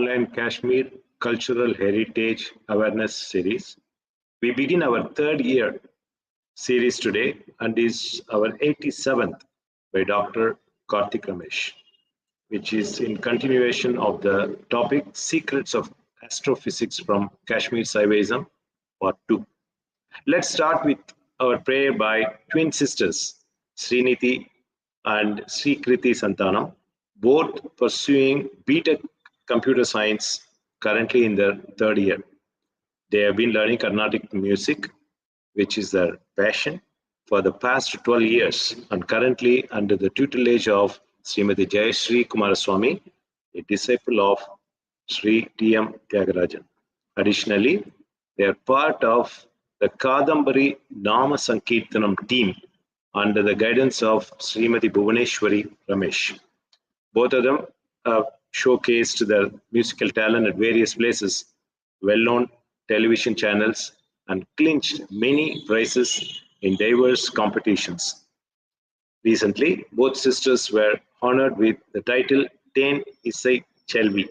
online Kashmir Cultural Heritage Awareness Series. We begin our third year series today and is our 87th by Dr. Karthik Ramesh, which is in continuation of the topic Secrets of Astrophysics from Kashmir Shaivism, Part 2. Let's start with our prayer by twin sisters, Sriniti and Srikriti Santanam, both pursuing BTech Computer Science, currently in their third year. They have been learning Carnatic music, which is their passion, for the past 12 years, and currently under the tutelage of Srimati Jayashree Kumaraswamy, a disciple of Sri T.M. Tyagarajan. Additionally, they are part of the Kadambari Nama Sankirtanam team under the guidance of Srimati Bhuvaneshwari Ramesh. Both of them have showcased their musical talent at various places, well-known television channels, and clinched many prizes in diverse competitions. Recently, both sisters were honored with the title Ten Isai Chelvi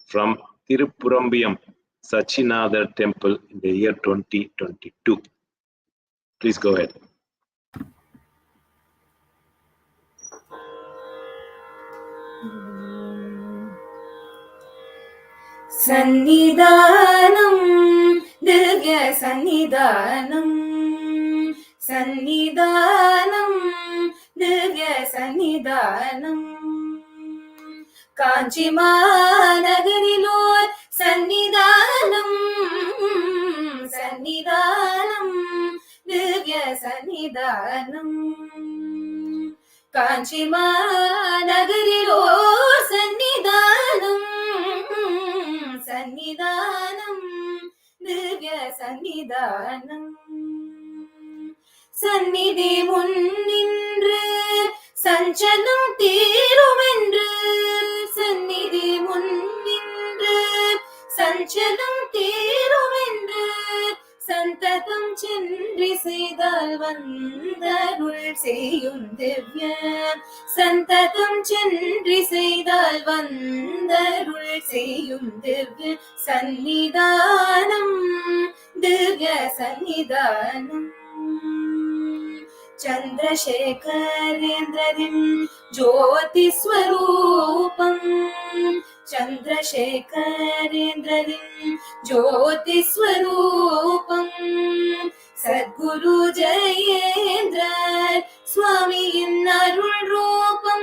from Tirupurambiyam Sachinatha Temple in the year 2022. Please go ahead. Sannidhanam, Divya Sannidhanam, Sannidhanam, Divya Sannidhanam, Kanchimanagarilor Sannidhanam, Sannidhanam, Divya Sannidhanam, Kanchimanagarilor Sannidhanam, Sannidhanam, Divya Sannidhanam, Sannidhi munnindru Sanchalam Tirumendru, Sannidhi munnindru Sanchalam Tirumendru, Santatham Chendri Seydal Vandarul Seyum Divya, Santatham Chendri Seydal Vandarul Seyum Divya, Sannidhanam, Divya Sannidhanam, Chandrashekharendradim Jyoti Swarupam, Chandrashekharendradim Jyoti Swarupam, Sadguru Jayendra Swami in Arul Rupam,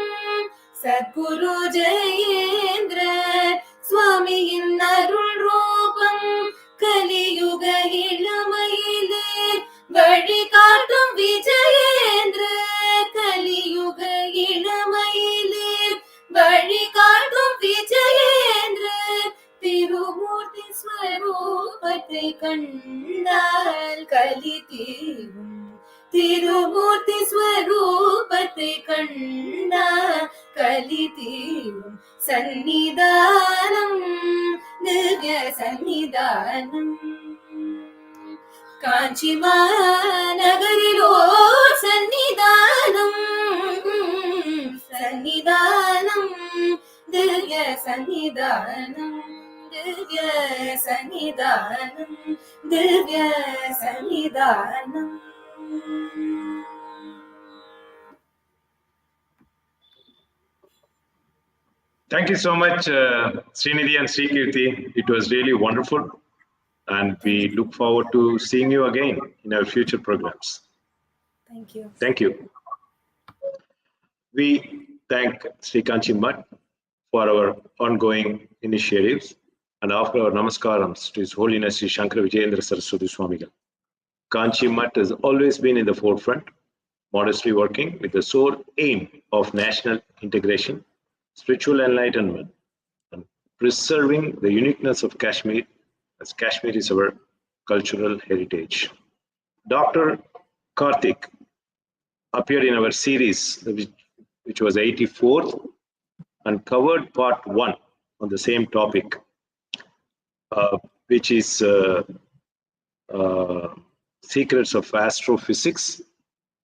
Sadguru Jayendra Swami in Arul Rupam, Kali Yuga Ilamayile Vadi Kartam Vijayendra, Kali Yuga Ilamayile Vadi Kartam Vijayendra, Tirumurti Swarupate Kandal Kali Tirum, Tirumurti Swarupate Kandal Kali Tirum, Sannidhanam, Divya Sannidhanam, Kanchimanagarilor Sannidhanam, Sannidhanam, Divya Sannidhanam, Divya Sannidhanam, Divya Sannidhanam. Thank you so much, Srinidhi and Srikirti. It was really wonderful, and we look forward to seeing you again in our future programs. Thank you. Thank you. We thank Sri Kanchi Mutt for our ongoing initiatives and offer our namaskarams to His Holiness Sri Shankara Vijayendra Saraswati Swamigal. Kanchi Mutt has always been in the forefront, modestly working with the sole aim of national integration, spiritual enlightenment, and preserving the uniqueness of Kashmir, as Kashmir is our cultural heritage. Dr. Karthik appeared in our series, which was 84th, and covered part 1 on the same topic, which is Secrets of Astrophysics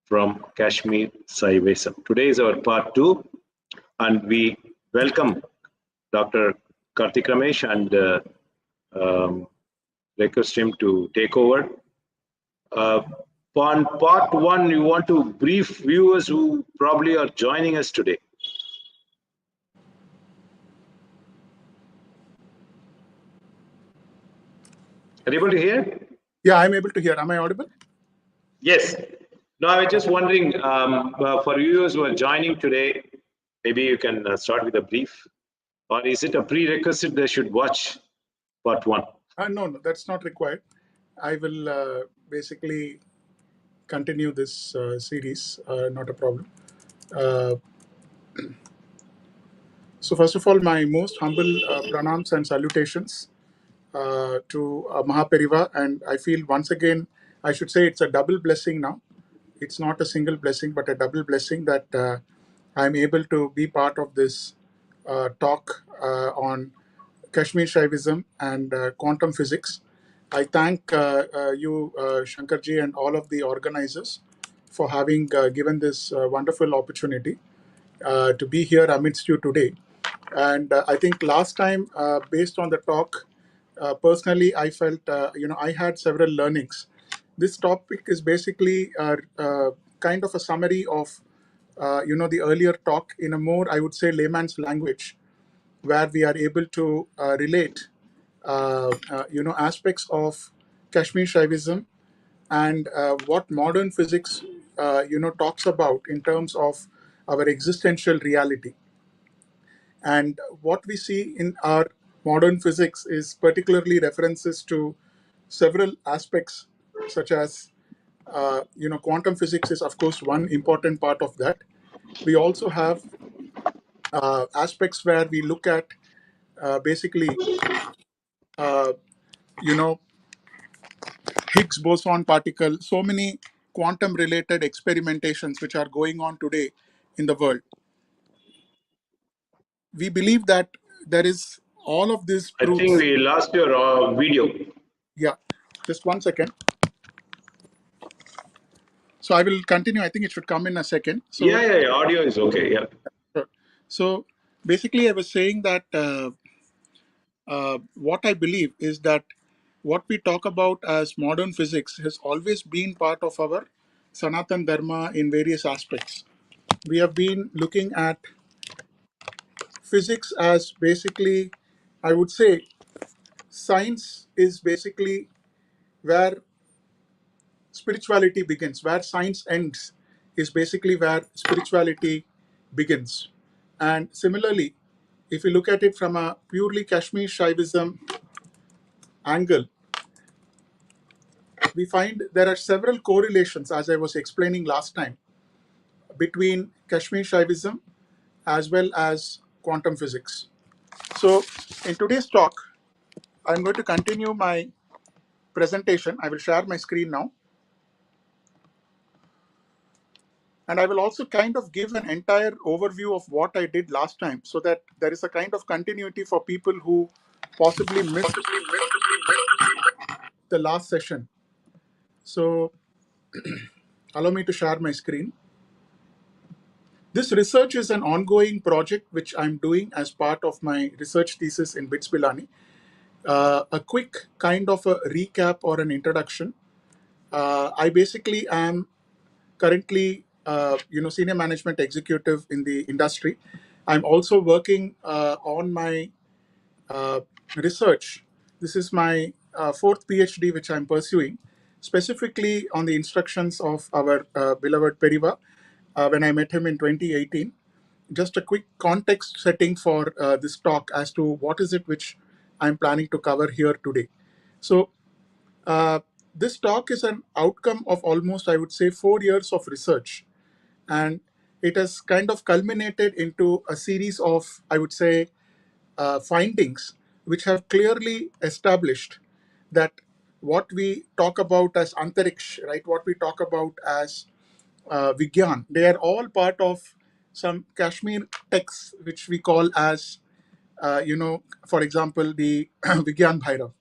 from Kashmir Shaivism. Today is our part 2, and we welcome Dr. Karthik Ramesh and request him to take over. Uh, on part one, you want to brief viewers who probably are joining us today. Are you able to hear? Yeah, I'm able to hear. Am I audible? Yes. No, I was just wondering, for viewers who are joining today, maybe you can start with a brief, or is it a prerequisite they should watch part one? No, that's not required. I will basically continue this series, not a problem. So first of all, my most humble pranams and salutations to Mahaperiva, and I feel once again, I should say it's a double blessing now. It's not a single blessing, but a double blessing that I'm able to be part of this talk on Kashmir Shaivism and quantum physics. I thank you, Shankarji, and all of the organizers for having given this wonderful opportunity to be here amidst you today. And I think last time, based on the talk, personally, I felt, I had several learnings. This topic is basically kind of a summary of, the earlier talk in a more, I would say, layman's language, where we are able to relate, aspects of Kashmir Shaivism and what modern physics, talks about in terms of our existential reality. And what we see in our modern physics is particularly references to several aspects, such as, quantum physics is, of course, one important part of that. We also have aspects where we look at basically, uh, you know, Higgs boson particle, so many quantum related experimentations which are going on today in the world. We believe that there is all of these I proofs. think we lost your video. Yeah, just 1 second. So I will continue. I think it should come in a second. So, Yeah, audio is okay. Yeah. sure. So basically, I was saying that what I believe is that what we talk about as modern physics has always been part of our Sanatan Dharma in various aspects. We have been looking at physics as basically, I would say, science is basically where spirituality begins, where science ends is basically where spirituality begins. And similarly, if you look at it from a purely Kashmir Shaivism angle, we find there are several correlations, as I was explaining last time, between Kashmir Shaivism as well as quantum physics. So in today's talk, I'm going to continue my presentation. I will share my screen now. And I will also kind of give an entire overview of what I did last time so that there is a kind of continuity for people who possibly missed the last session. So allow me to share my screen. This research is an ongoing project which I'm doing as part of my research thesis in Pilani. A quick kind of a recap or an introduction. I basically am currently, senior management executive in the industry. I'm also working on my research. This is my fourth PhD, which I'm pursuing, specifically on the instructions of our beloved Periva when I met him in 2018. Just a quick context setting for this talk as to what is it which I'm planning to cover here today. So this talk is an outcome of almost, I would say, 4 years of research. And it has kind of culminated into a series of, I would say, findings which have clearly established that what we talk about as antariksh, right, what we talk about as Vigyan, they are all part of some Kashmir texts which we call as, for example, the Vigyan Bhairav.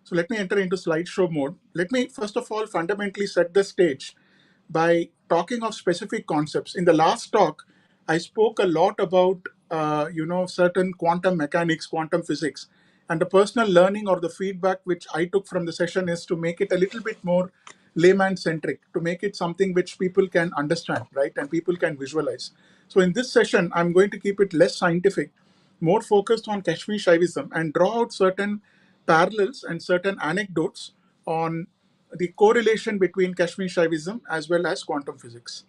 So let me enter into slideshow mode. Let me first of all fundamentally set the stage by talking of specific concepts. In the last talk, I spoke a lot about certain quantum mechanics, quantum physics. And the personal learning or the feedback which I took from the session is to make it a little bit more layman centric, to make it something which people can understand, right? And people can visualize. So in this session, I'm going to keep it less scientific, more focused on Kashmir Shaivism, and draw out certain parallels and certain anecdotes on the correlation between Kashmir Shaivism as well as quantum physics.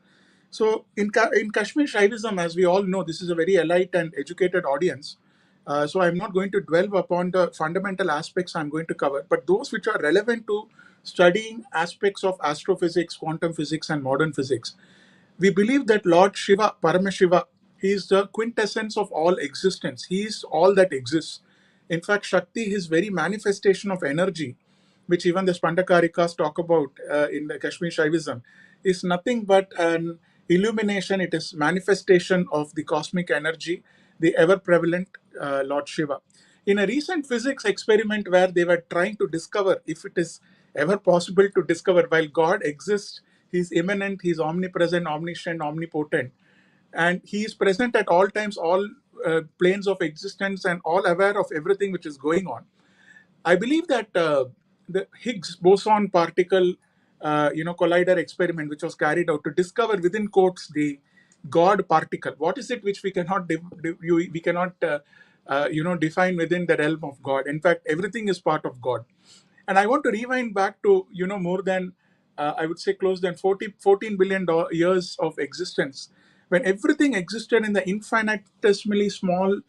So in Kashmir Shaivism, as we all know, this is a very elite and educated audience. So I'm not going to dwell upon the fundamental aspects I'm going to cover, but those which are relevant to studying aspects of astrophysics, quantum physics, and modern physics. We believe that Lord Shiva, Paramashiva, he is the quintessence of all existence. He is all that exists. In fact, Shakti, his very manifestation of energy, which even the Spandakarikas talk about in the Kashmir Shaivism, is nothing but an illumination. It is manifestation of the cosmic energy, the ever-prevalent Lord Shiva. In a recent physics experiment where they were trying to discover if it is ever possible to discover, while God exists, he's immanent, he's omnipresent, omniscient, omnipotent, and he is present at all times, all planes of existence, and all aware of everything which is going on. I believe that the Higgs boson particle, collider experiment, which was carried out to discover within quotes the God particle. What is it which we cannot define within the realm of God? In fact, everything is part of God. And I want to rewind back to more than I would say close than 14 billion years of existence, when everything existed in the infinitesimally small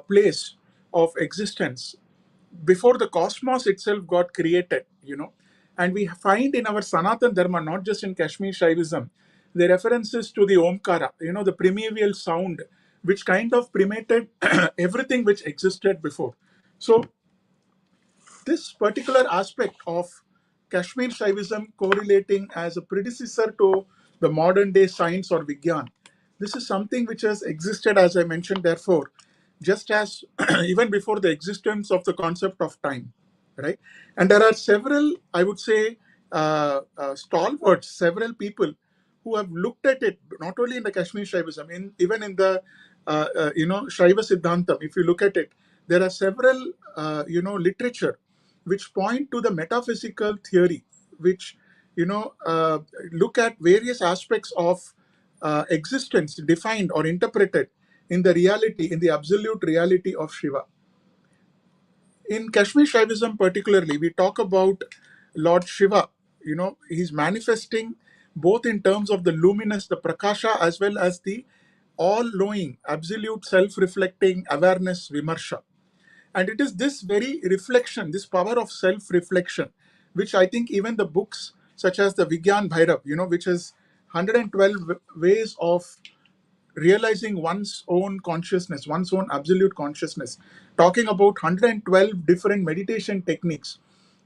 place of existence before the cosmos itself got created, and we find in our Sanatan Dharma, not just in Kashmir Shaivism, the references to the Omkara, the primeval sound, which kind of primated everything which existed before. So this particular aspect of Kashmir Shaivism correlating as a predecessor to the modern day science or Vigyan, this is something which has existed, as I mentioned, therefore, just as even before the existence of the concept of time, right? And there are several, I would say, stalwarts, several people who have looked at it, not only in the Kashmir Shaivism, even in the, Shaiva Siddhantam, if you look at it, there are several, literature which point to the metaphysical theory, which look at various aspects of existence defined or interpreted in the reality, in the absolute reality of Shiva. In Kashmir Shaivism particularly, we talk about Lord Shiva. He's manifesting both in terms of the luminous, the prakasha, as well as the all-knowing, absolute self-reflecting awareness, vimarsha. And it is this very reflection, this power of self-reflection, which I think even the books such as the Vigyan Bhairav, which is 112 ways of realizing one's own consciousness, one's own absolute consciousness, talking about 112 different meditation techniques.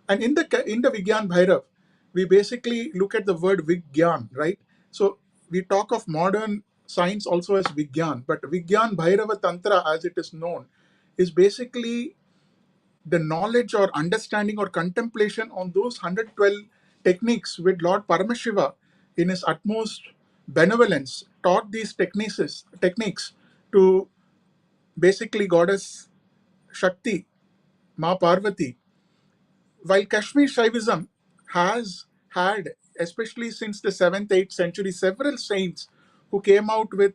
And in the Vigyan Bhairav, we basically look at the word Vigyan, right? So we talk of modern science also as Vigyan, but Vigyan Bhairava Tantra, as it is known, is basically the knowledge or understanding or contemplation on those 112 techniques, with Lord Paramashiva in his utmost benevolence taught these techniques to basically goddess Shakti, Ma Parvati. While Kashmir Shaivism has had, especially since the 7th, 8th century, several saints who came out with,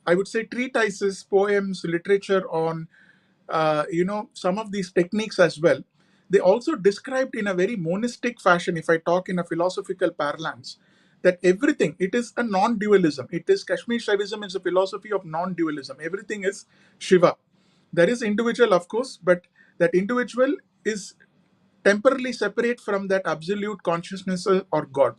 I would say, treatises, poems, literature on some of these techniques as well. They also described in a very monistic fashion, if I talk in a philosophical parlance, that everything, it is a non-dualism. It is Kashmir Shaivism is a philosophy of non-dualism. Everything is Shiva. There is individual, of course, but that individual is temporarily separate from that absolute consciousness or God.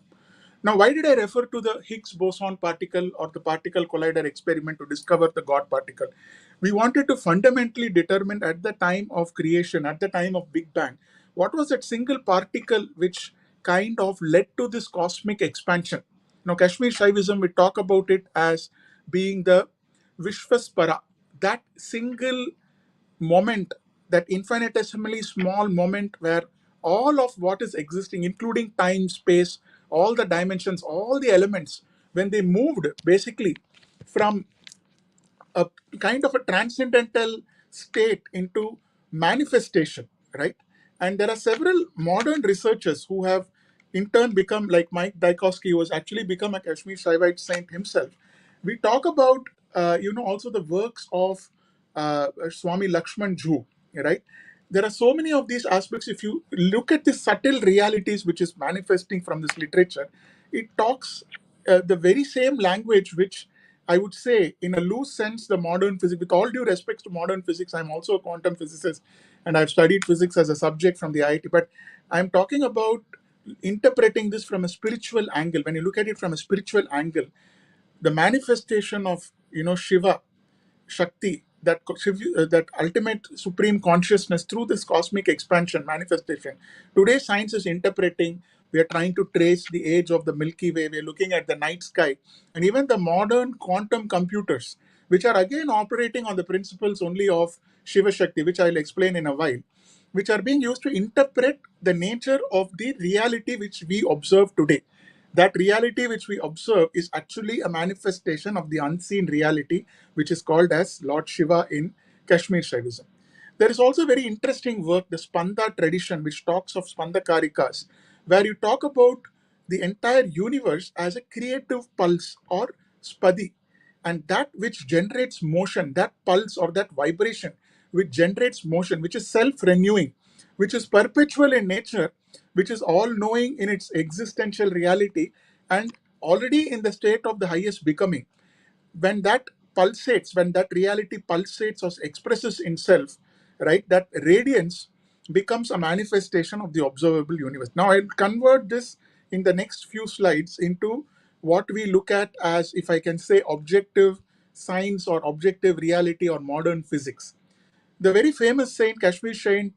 Now, why did I refer to the Higgs boson particle or the particle collider experiment to discover the God particle? We wanted to fundamentally determine at the time of creation, at the time of Big Bang, what was that single particle which kind of led to this cosmic expansion. Now, Kashmir Shaivism, we talk about it as being the Vishvaspara, that single moment, that infinitesimally small moment where all of what is existing, including time, space, all the dimensions, all the elements, when they moved basically from a kind of a transcendental state into manifestation, right? And there are several modern researchers who have in turn become, like Mike Dykowski, who has actually become a Kashmir Shaivite saint himself. We talk about, also the works of Swami Lakshman Jhu, right? There are so many of these aspects. If you look at the subtle realities which is manifesting from this literature, it talks the very same language which I would say, in a loose sense, the modern physics, with all due respect to modern physics, I'm also a quantum physicist and I've studied physics as a subject from the IIT, but I'm talking about interpreting this from a spiritual angle. When you look at it from a spiritual angle, the manifestation of, Shiva, Shakti, that ultimate supreme consciousness through this cosmic expansion manifestation. Today, science is interpreting. We are trying to trace the age of the Milky Way. We are looking at the night sky, and even the modern quantum computers, which are again operating on the principles only of Shiva Shakti, which I'll explain in a while, which are being used to interpret the nature of the reality which we observe today. That reality which we observe is actually a manifestation of the unseen reality, which is called as Lord Shiva in Kashmir Shaivism. There is also very interesting work, the Spanda tradition, which talks of Spandakarikas, where you talk about the entire universe as a creative pulse or spadi, and that which generates motion, that pulse or that vibration which generates motion, which is self-renewing, which is perpetual in nature, which is all-knowing in its existential reality, and already in the state of the highest becoming. When that pulsates, when that reality pulsates or expresses itself, right, that radiance becomes a manifestation of the observable universe. Now, I'll convert this in the next few slides into what we look at as, if I can say, objective science or objective reality or modern physics. The very famous saint, Kashmir saint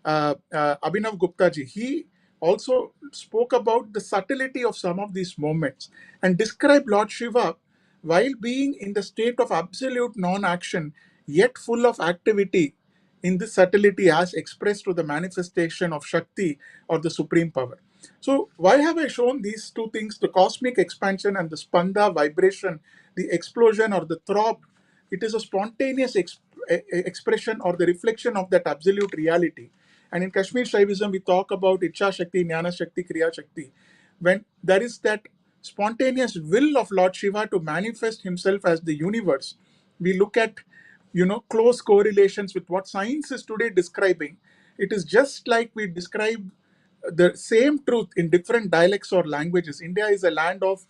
Abhinav Gupta ji, he also spoke about the subtlety of some of these moments and described Lord Shiva while being in the state of absolute non-action, yet full of activity in this subtlety as expressed through the manifestation of Shakti or the supreme power. So why have I shown these two things, the cosmic expansion and the spanda vibration, the explosion or the throb? It is a spontaneous expression or the reflection of that absolute reality. And in Kashmir Shaivism, we talk about Icha Shakti, Jnana Shakti, Kriya Shakti. When there is that spontaneous will of Lord Shiva to manifest himself as the universe, we look at, close correlations with what science is today describing. It is just like we describe the same truth in different dialects or languages. India is a land of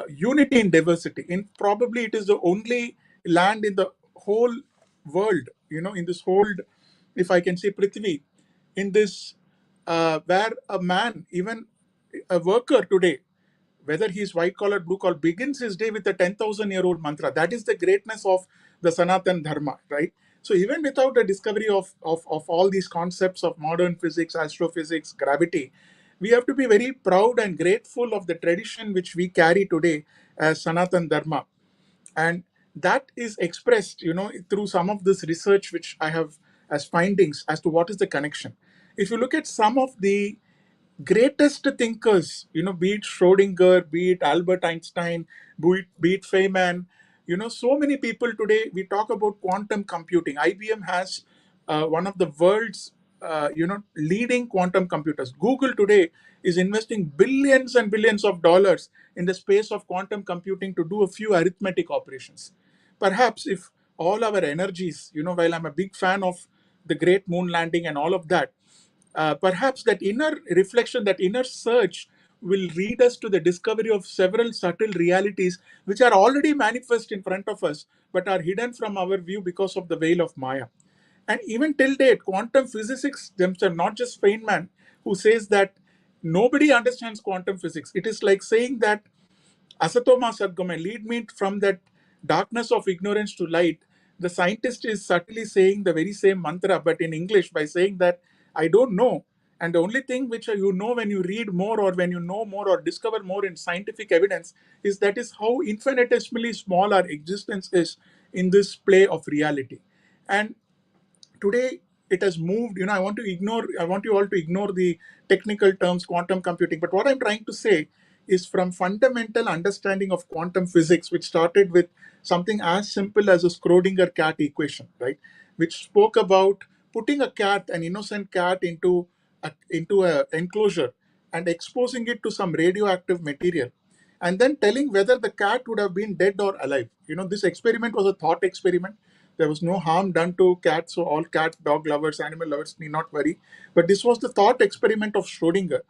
unity in diversity. In probably it is the only land in the whole world, in this whole, if I can say, Prithvi, in this where a man, even a worker today, whether he's white collar, blue collar, begins his day with a 10,000-year-old mantra. That is the greatness of the Sanatan Dharma, right? So even without the discovery of all these concepts of modern physics, astrophysics, gravity, we have to be very proud and grateful of the tradition which we carry today as Sanatan Dharma. And that is expressed, through some of this research which I have as findings as to what is the connection. If you look at some of the greatest thinkers, be it Schrodinger, be it Albert Einstein, be it Feynman, so many people today, we talk about quantum computing. IBM has one of the world's, leading quantum computers. Google today is investing billions and billions of dollars in the space of quantum computing to do a few arithmetic operations. Perhaps if all our energies, while I'm a big fan of the great moon landing and all of that, perhaps that inner reflection, that inner search will lead us to the discovery of several subtle realities which are already manifest in front of us but are hidden from our view because of the veil of Maya. And even till date, quantum physicists themselves, not just Feynman, who says that nobody understands quantum physics. It is like saying that Asatoma Sadgama, lead me from that darkness of ignorance to light. The scientist is subtly saying the very same mantra, but in English, by saying that I don't know. And the only thing which you know when you read more or when you know more or discover more in scientific evidence is that is how infinitesimally small our existence is in this play of reality. And today it has moved, I want you all to ignore the technical terms, quantum computing. But what I'm trying to say is from fundamental understanding of quantum physics, which started with something as simple as a Schrodinger cat equation, right? Which spoke about putting a cat, an innocent cat, into a enclosure and exposing it to some radioactive material, and then telling whether the cat would have been dead or alive. This experiment was a thought experiment. There was no harm done to cats, so all cat, dog lovers, animal lovers need not worry. But this was the thought experiment of Schrodinger.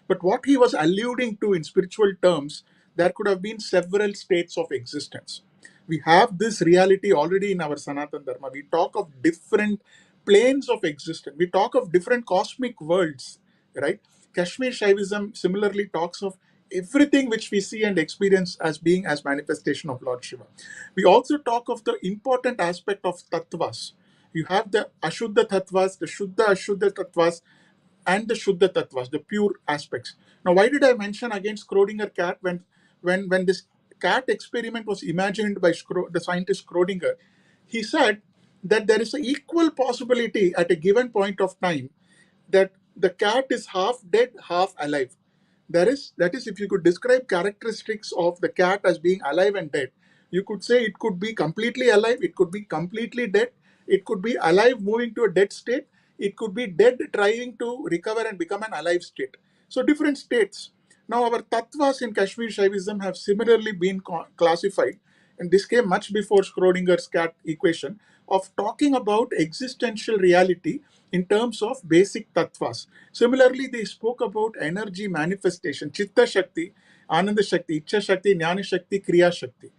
But what he was alluding to in spiritual terms, there could have been several states of existence. We have this reality already in our Sanatan Dharma. We talk of different planes of existence. We talk of different cosmic worlds, right? Kashmir Shaivism similarly talks of everything which we see and experience as being as manifestation of Lord Shiva. We also talk of the important aspect of tattvas. You have the Ashuddha tattvas, the Shuddha Ashuddha tattvas, and the Shuddha tattvas, the pure aspects. Now, why did I mention again Schrodinger cat when this cat experiment was imagined by the scientist Schrodinger? He said that there is an equal possibility at a given point of time that the cat is half dead, half alive. That is, if you could describe characteristics of the cat as being alive and dead, you could say it could be completely alive, it could be completely dead, it could be alive moving to a dead state, it could be dead trying to recover and become an alive state. So different states. Now our tattvas in Kashmir Shaivism have similarly been classified, and this came much before Schrodinger's cat equation, of talking about existential reality in terms of basic tattvas. Similarly, they spoke about energy manifestation, Chitta Shakti, Ananda Shakti, Ichcha Shakti, Jnana Shakti, Kriya Shakti,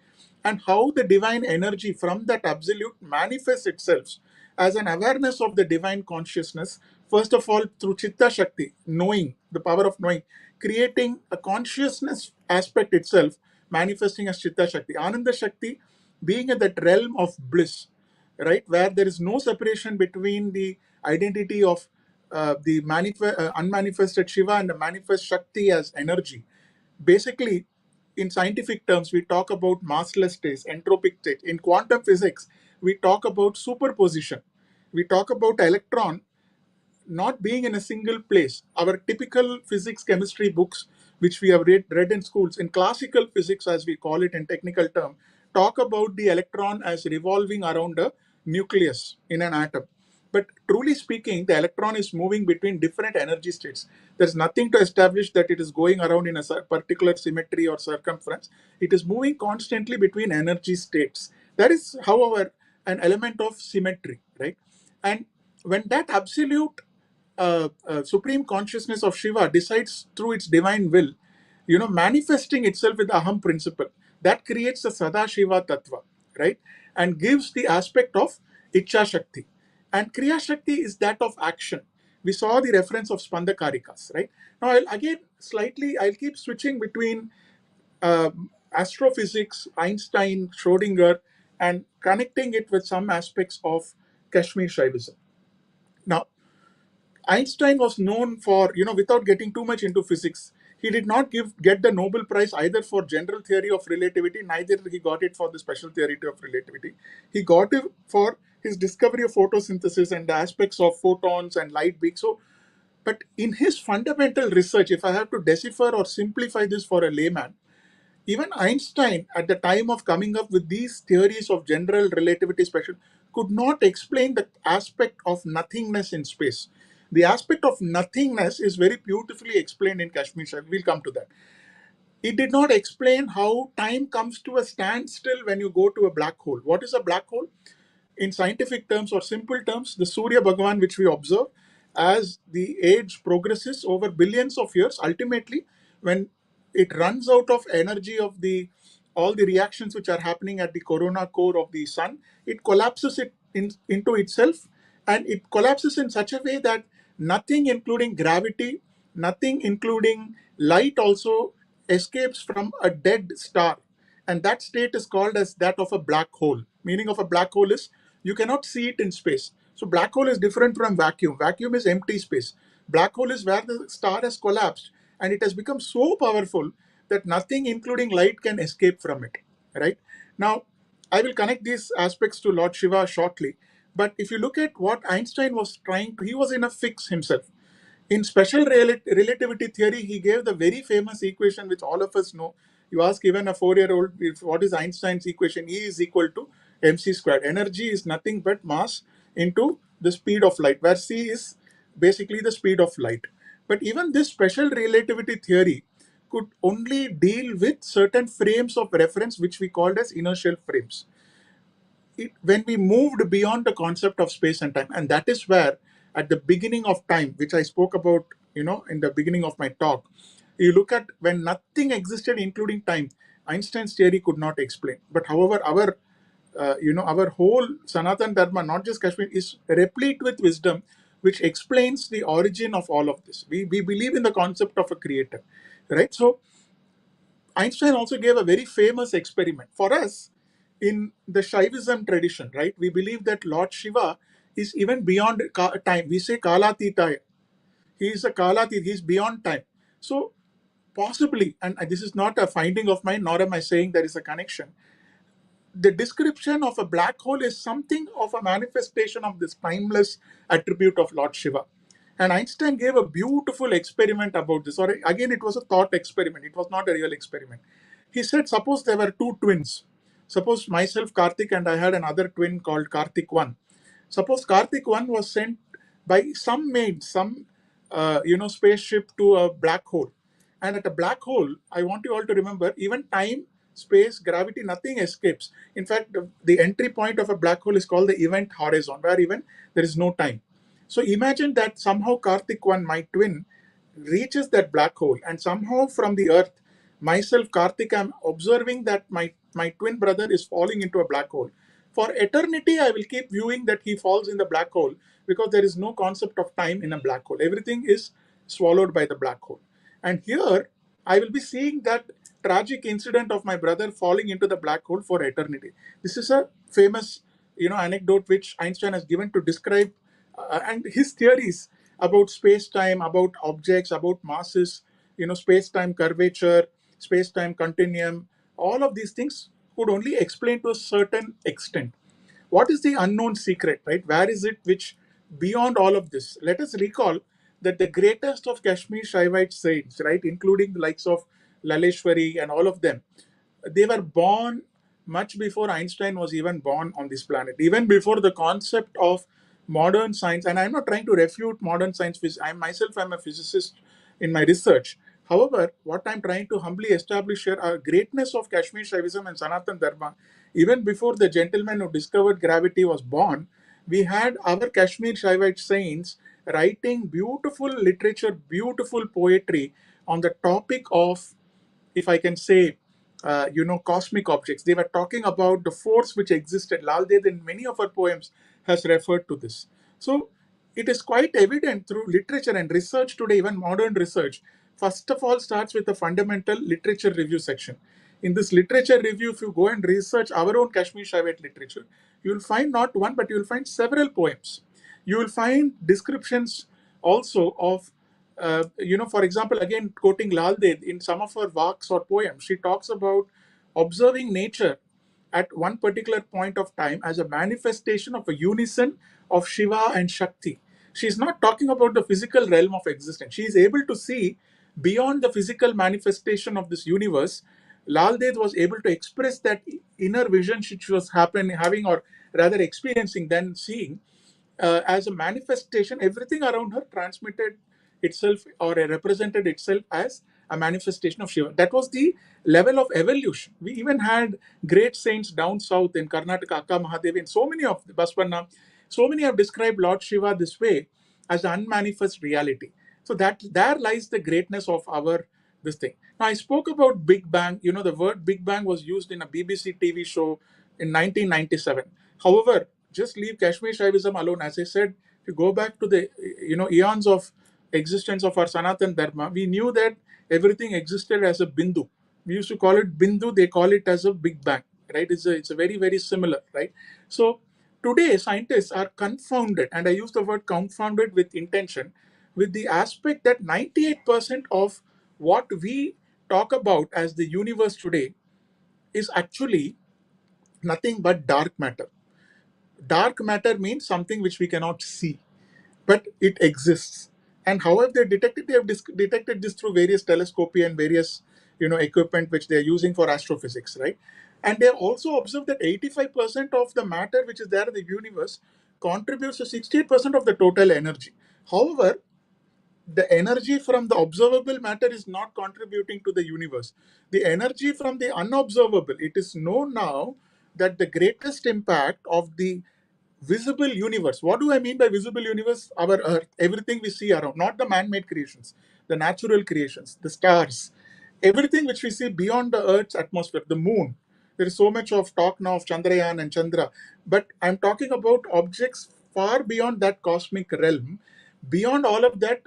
and how the divine energy from that absolute manifests itself as an awareness of the divine consciousness, first of all through Chitta Shakti, knowing, the power of knowing, creating a consciousness aspect itself, manifesting as Chitta Shakti. Ananda Shakti being in that realm of bliss, right, where there is no separation between the identity of the unmanifested Shiva and the manifest Shakti as energy. Basically, in scientific terms, we talk about massless states, entropic states. In quantum physics, we talk about superposition. We talk about electron not being in a single place. Our typical physics chemistry books, which we have read in schools, in classical physics, as we call it in technical term, talk about the electron as revolving around a nucleus in an atom. But truly speaking, the electron is moving between different energy states. There's nothing to establish that it is going around in a particular symmetry or circumference. It is moving constantly between energy states. That is, however, an element of symmetry, right? And when that absolute supreme consciousness of Shiva decides through its divine will, manifesting itself with the Aham principle, that creates the Sada Shiva Tattva, right? And gives the aspect of Ichcha Shakti. And Kriya Shakti is that of action. We saw the reference of Spandakarikas, right? Now, I'll keep switching between astrophysics, Einstein, Schrodinger, and connecting it with some aspects of Kashmir Shaivism. Now, Einstein was known for, without getting too much into physics, he did not get the Nobel Prize either for general theory of relativity, neither he got it for the special theory of relativity. He got it for his discovery of photosynthesis and the aspects of photons and light beams. So, but in his fundamental research, if I have to decipher or simplify this for a layman, even Einstein, at the time of coming up with these theories of general relativity special, could not explain the aspect of nothingness in space. The aspect of nothingness is very beautifully explained in Kashmir Shaivism. We'll come to that. It did not explain how time comes to a standstill when you go to a black hole. What is a black hole? In scientific terms or simple terms, the Surya Bhagavan, which we observe, as the age progresses over billions of years, ultimately, when it runs out of energy of all the reactions which are happening at the corona core of the sun, it collapses into itself, and it collapses in such a way that nothing, including gravity, nothing, including light, also escapes from a dead star. And that state is called as that of a black hole. Meaning of a black hole is you cannot see it in space. So black hole is different from vacuum. Vacuum is empty space. Black hole is where the star has collapsed and it has become so powerful that nothing, including light, can escape from it. Right? Now, I will connect these aspects to Lord Shiva shortly. But if you look at what Einstein was trying to, he was in a fix himself. In special relativity theory, he gave the very famous equation which all of us know. You ask even a 4-year-old what is Einstein's equation. E is equal to mc squared. Energy is nothing but mass into the speed of light, where c is basically the speed of light. But even this special relativity theory could only deal with certain frames of reference which we called as inertial frames. When we moved beyond the concept of space and time, and that is where at the beginning of time, which I spoke about, in the beginning of my talk, you look at when nothing existed including time, Einstein's theory could not explain. But however, our whole Sanatan Dharma, not just Kashmir, is replete with wisdom which explains the origin of all of this. We believe in the concept of a creator, right? So Einstein also gave a very famous experiment. For us, in the Shaivism tradition, right, we believe that Lord Shiva is even beyond time. We say Kalatitaya. He is a Kalatita, he is beyond time. So possibly, and this is not a finding of mine, nor am I saying there is a connection, the description of a black hole is something of a manifestation of this timeless attribute of Lord Shiva. And Einstein gave a beautiful experiment about this. Or again, it was a thought experiment. It was not a real experiment. He said, suppose there were two twins. Suppose myself, Karthik, and I had another twin called Karthik 1. Suppose Karthik 1 was sent by some spaceship to a black hole. And at a black hole, I want you all to remember, even time, space, gravity, nothing escapes. In fact, the entry point of a black hole is called the event horizon, where even there is no time. So imagine that somehow Karthik 1, my twin, reaches that black hole, and somehow from the earth, myself, Karthik, I'm observing that my twin brother is falling into a black hole. For eternity, I will keep viewing that he falls in the black hole, because there is no concept of time in a black hole. Everything is swallowed by the black hole. And here, I will be seeing that tragic incident of my brother falling into the black hole for eternity. This is a famous, anecdote which Einstein has given to describe and his theories about space-time, about objects, about masses, space-time curvature, space-time continuum. All of these things could only explain to a certain extent. What is the unknown secret, right? Where is it which, beyond all of this? Let us recall that the greatest of Kashmir Shaivite saints, right, including the likes of Laleshwari and all of them, they were born much before Einstein was even born on this planet, even before the concept of modern science. And I'm not trying to refute modern science. I'm a physicist in my research. However, what I'm trying to humbly establish here are greatness of Kashmir Shaivism and Sanatan Dharma. Even before the gentleman who discovered gravity was born, we had our Kashmir Shaivite saints writing beautiful literature, beautiful poetry on the topic of, if I can say, cosmic objects. They were talking about the force which existed. Lal Ded in many of her poems has referred to this. So it is quite evident through literature and research today, even modern research. First of all, starts with a fundamental literature review section. In this literature review, if you go and research our own Kashmir Shaivite literature, you will find not one, but you will find several poems. You will find descriptions also of for example, again, quoting Lal Ded, in some of her works or poems, she talks about observing nature at one particular point of time as a manifestation of a unison of Shiva and Shakti. She's not talking about the physical realm of existence. She is able to see beyond the physical manifestation of this universe. Lal Ded was able to express that inner vision which was having, or rather experiencing, then seeing, as a manifestation. Everything around her transmitted itself or represented itself as a manifestation of Shiva. That was the level of evolution. We even had great saints down south in Karnataka, Akka Mahadevi, and so many of the Botswana, so many have described Lord Shiva this way, as the unmanifest reality. So that there lies the greatness of our this thing. Now I spoke about Big Bang. The word Big Bang was used in a BBC TV show in 1997. However, just leave Kashmir Shaivism alone. As I said, if you go back to the eons of existence of our Sanatan Dharma, we knew that everything existed as a bindu. We used to call it bindu, they call it as a Big Bang, right? It's a very, very similar, right? So today scientists are confounded, and I use the word confounded with intention, with the aspect that 98% of what we talk about as the universe today is actually nothing but dark matter. Dark matter means something which we cannot see, but it exists. And how have they detected? They have detected this through various telescopy and various equipment which they are using for astrophysics, right? And they have also observed that 85% of the matter which is there in the universe contributes to 68% of the total energy. However, the energy from the observable matter is not contributing to the universe. The energy from the unobservable, it is known now that the greatest impact of the visible universe. What do I mean by visible universe? Our Earth, everything we see around, not the man-made creations, the natural creations, the stars, everything which we see beyond the Earth's atmosphere, the moon. There is so much of talk now of Chandrayaan and Chandra, but I'm talking about objects far beyond that cosmic realm. Beyond all of that,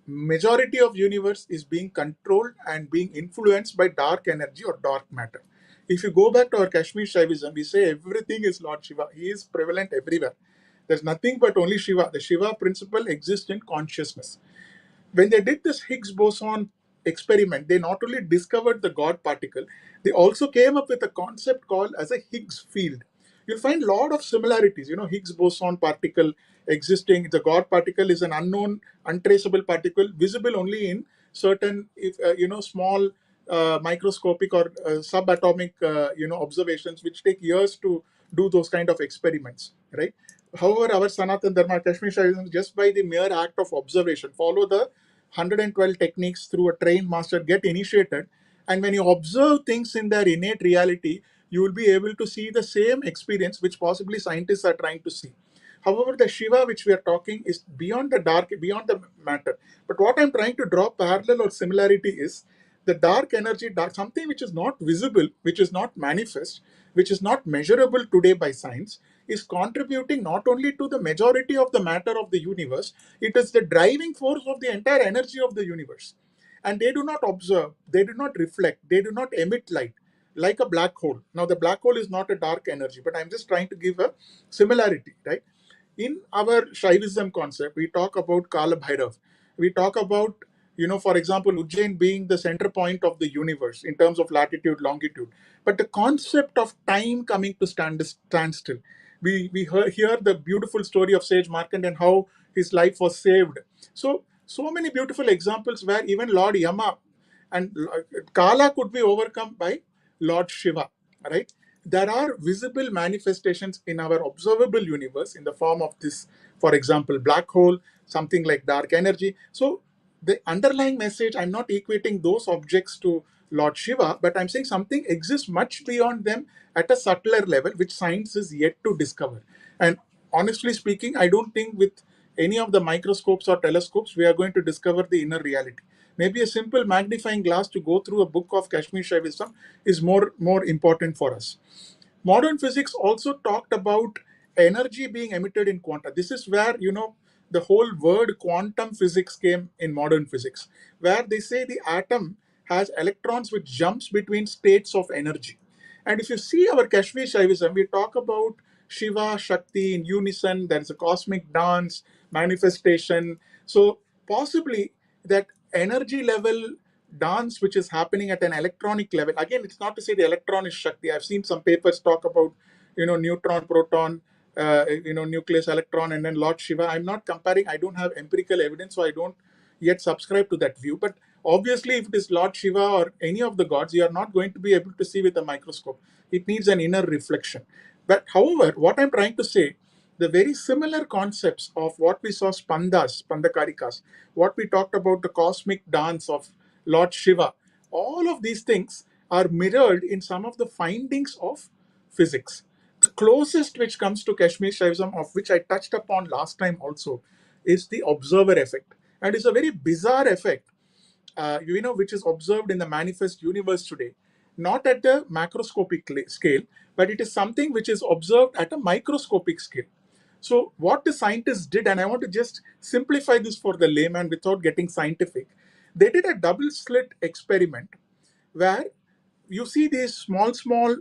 majority of universe is being controlled and being influenced by dark energy or dark matter. If you go back to our Kashmir Shaivism, we say everything is Lord Shiva. He is prevalent everywhere. There's nothing but only Shiva. The Shiva principle exists in consciousness. When they did this Higgs boson experiment, they not only discovered the God particle, they also came up with a concept called as a Higgs field. You'll find a lot of similarities. Higgs boson particle existing. The God particle is an unknown, untraceable particle, visible only in certain, small microscopic or subatomic, observations, which take years to do those kind of experiments, right? However, our Sanatan Dharma, Kashmir Shaivism, just by the mere act of observation, follow the 112 techniques through a trained master, get initiated, and when you observe things in their innate reality, you will be able to see the same experience which possibly scientists are trying to see. However, the Shiva which we are talking is beyond the dark, beyond the matter. But what I'm trying to draw parallel or similarity is the dark energy, something which is not visible, which is not manifest, which is not measurable today by science, is contributing not only to the majority of the matter of the universe, it is the driving force of the entire energy of the universe. And they do not observe, they do not reflect, they do not emit light like a black hole. Now, the black hole is not a dark energy, but I'm just trying to give a similarity, right? In our Shaivism concept, we talk about Kala Bhairav. We talk about, for example, Ujjain being the center point of the universe in terms of latitude, longitude. But the concept of time coming to standstill. We hear the beautiful story of Sage Markandeya and how his life was saved. So many beautiful examples where even Lord Yama and Kala could be overcome by Lord Shiva, right? There are visible manifestations in our observable universe in the form of this, for example, black hole, something like dark energy. So the underlying message, I'm not equating those objects to Lord Shiva, but I'm saying something exists much beyond them at a subtler level, which science is yet to discover. And honestly speaking, I don't think with any of the microscopes or telescopes, we are going to discover the inner reality. Maybe a simple magnifying glass to go through a book of Kashmir Shaivism is more important for us. Modern physics also talked about energy being emitted in quanta. This is where, the whole word quantum physics came in modern physics, where they say the atom has electrons which jumps between states of energy. And if you see our Kashmir Shaivism, we talk about Shiva, Shakti in unison. There is a cosmic dance, manifestation. So possibly that energy level dance which is happening at an electronic level. Again, it's not to say the electron is Shakti. I've seen some papers talk about, neutron, proton, nucleus, electron, and then Lord Shiva. I'm not comparing. I don't have empirical evidence, so I don't yet subscribe to that view. But obviously, if it is Lord Shiva or any of the gods, you are not going to be able to see with a microscope. It needs an inner reflection. But however, what I'm trying to say, the very similar concepts of what we saw Spandakarikas, what we talked about the cosmic dance of Lord Shiva, all of these things are mirrored in some of the findings of physics. The closest which comes to Kashmir Shaivism, of which I touched upon last time also, is the observer effect. And it's a very bizarre effect, which is observed in the manifest universe today, not at the macroscopic scale, but it is something which is observed at a microscopic scale. So what the scientists did, and I want to just simplify this for the layman without getting scientific, they did a double slit experiment where you see these small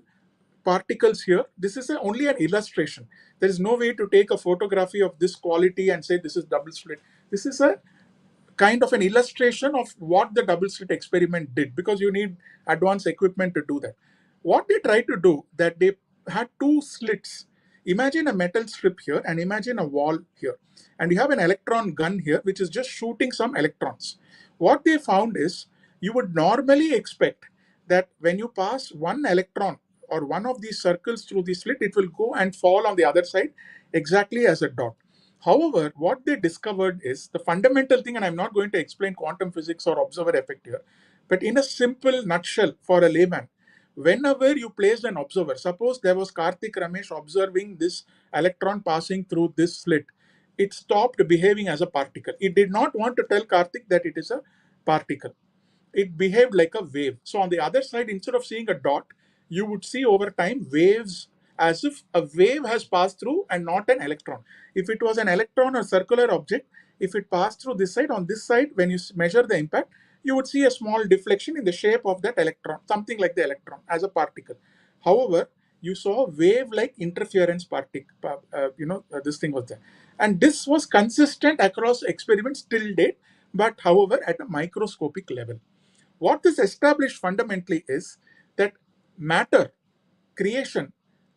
particles here. This is only an illustration. There is no way to take a photography of this quality and say this is double slit. This is a kind of an illustration of what the double slit experiment did, because you need advanced equipment to do that. What they tried to do, that they had two slits Imagine a metal strip here and imagine a wall here. And you have an electron gun here, which is just shooting some electrons. What they found is you would normally expect that when you pass one electron or one of these circles through the slit, it will go and fall on the other side exactly as a dot. However, what they discovered is the fundamental thing, and I'm not going to explain quantum physics or observer effect here, but in a simple nutshell for a layman, whenever you placed an observer, suppose there was Karthik Ramesh observing this electron passing through this slit, it stopped behaving as a particle. It did not want to tell Karthik that it is a particle. It behaved like a wave. So on the other side, instead of seeing a dot, you would see over time waves, as if a wave has passed through and not an electron. If it was an electron or circular object, if it passed through this side, on this side, when you measure the impact, you would see a small deflection in the shape of that electron, something like the electron as a particle. However, you saw wave-like interference particle, this thing was there. And this was consistent across experiments till date, but however, at a microscopic level. What this established fundamentally is that matter creation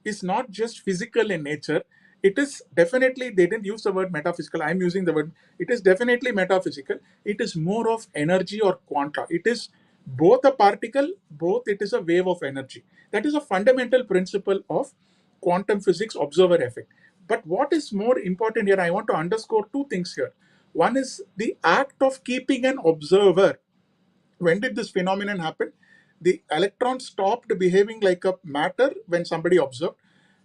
is not just physical in nature. It is definitely, they didn't use the word metaphysical, I'm using the word, it is definitely metaphysical. It is more of energy or quanta. It is both a particle, both it is a wave of energy. That is a fundamental principle of quantum physics observer effect. But what is more important here, I want to underscore two things here. One is the act of keeping an observer. When did this phenomenon happen? The electron stopped behaving like a matter when somebody observed.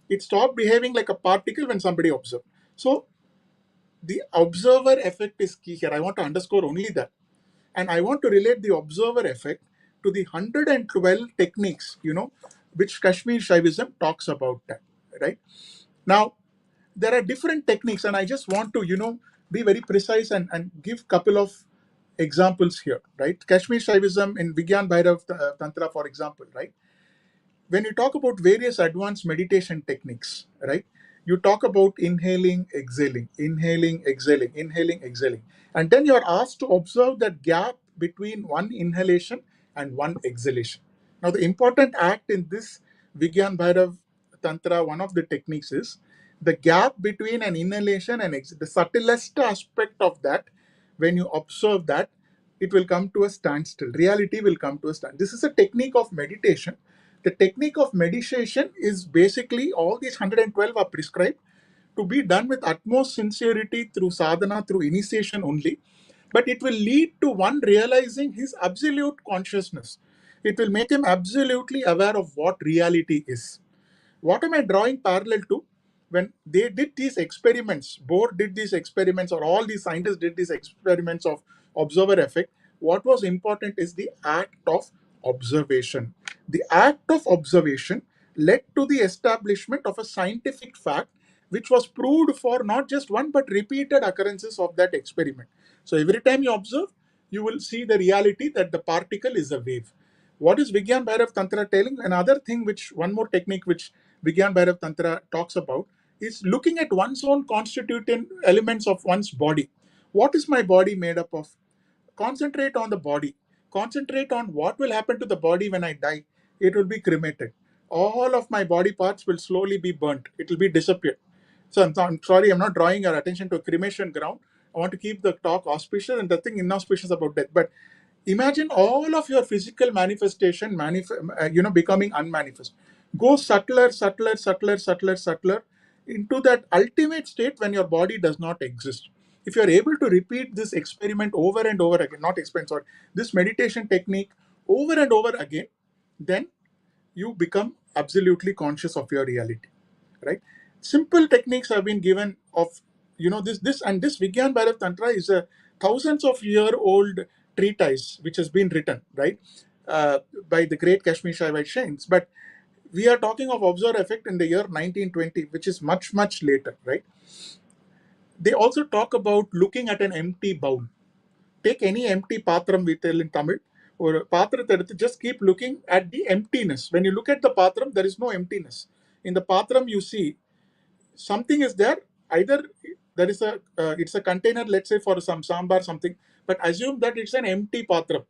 It stopped behaving like a particle when somebody observed. So the observer effect is key here. I want to underscore only that. And I want to relate the observer effect to the 112 techniques, which Kashmir Shaivism talks about that, right? Now, there are different techniques, and I just want to, be very precise and give couple of examples here, right? Kashmir Shaivism in Vigyan Bhairav Tantra, for example, right? When you talk about various advanced meditation techniques, right? You talk about inhaling, exhaling, inhaling, exhaling, inhaling, exhaling. And then you're asked to observe that gap between one inhalation and one exhalation. Now, the important act in this Vigyan Bhairav Tantra, one of the techniques is the gap between an inhalation and the subtlest aspect of that. When you observe that, it will come to a standstill. Reality will come to a stand. This is a technique of meditation. The technique of meditation is basically all these 112 are prescribed to be done with utmost sincerity through sadhana, through initiation only. But it will lead to one realizing his absolute consciousness. It will make him absolutely aware of what reality is. What am I drawing parallel to? When they did these experiments, Bohr did these experiments, or all these scientists did these experiments of observer effect, what was important is the act of observation. The act of observation led to the establishment of a scientific fact which was proved for not just one but repeated occurrences of that experiment. So every time you observe, you will see the reality that the particle is a wave. What is Vigyan Bhairav Tantra telling? Another thing, one more technique which Vigyan Bhairav Tantra talks about is looking at one's own constituent elements of one's body. What is my body made up of? Concentrate on the body. Concentrate on what will happen to the body when I die. It will be cremated. All of my body parts will slowly be burnt. It will be disappeared. So I'm sorry, I'm not drawing your attention to a cremation ground. I want to keep the talk auspicious and nothing inauspicious about death. But imagine all of your physical manifestation, becoming unmanifest. Go subtler, subtler, subtler, subtler, subtler into that ultimate state when your body does not exist. If you are able to repeat this experiment over and over again, not experiment, sorry, this meditation technique over and over again, then you become absolutely conscious of your reality, right? Simple techniques have been given of, this Vigyan Bhairav Tantra is a thousands of year old treatise which has been written, right, by the great Kashmir Shaivism. But we are talking of observer effect in the year 1920, which is much, much later, right? They also talk about looking at an empty bowl. Take any empty patram, we tell in Tamil, or patra, just keep looking at the emptiness. When you look at the patram, there is no emptiness. In the patram, you see something is there. Either there is it's a container, let's say for some sambar, something, but assume that it's an empty patram